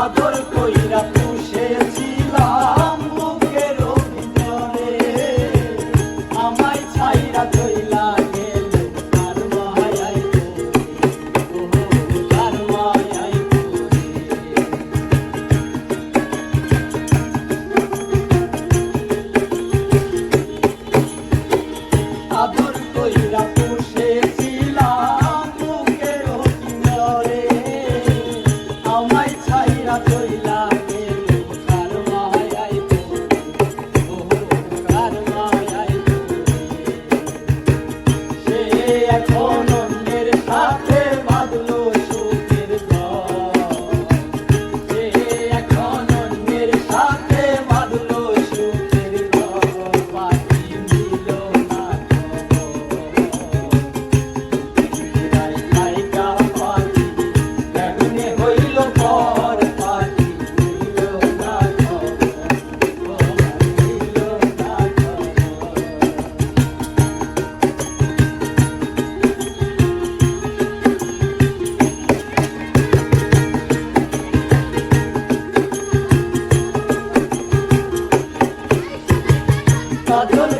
আদর কইরা পুষেছিলাম বুকের ভিতরে, আমায় ছাইরা চইলা গেলে কার মায়ায় পড়ে, কার মায়ায় পড়ে। আদর কইরা পুষেছিলাম বুকের ভিতরে, আমায় ছাইরা চইলা গেলে কার মায়ায় পড়ে, কার মায়ায় পড়ে। সে এখন অন্যের সাথে বাঁধলো সুখের ঘর, সে এখন অন্যের সাথে বাঁধলো সুখের ঘর। পাখি নিল না খবর, লাইকা পাখি কেমনে হইল পর। পাখি নিল না খবর, নিল না খবর। কাজল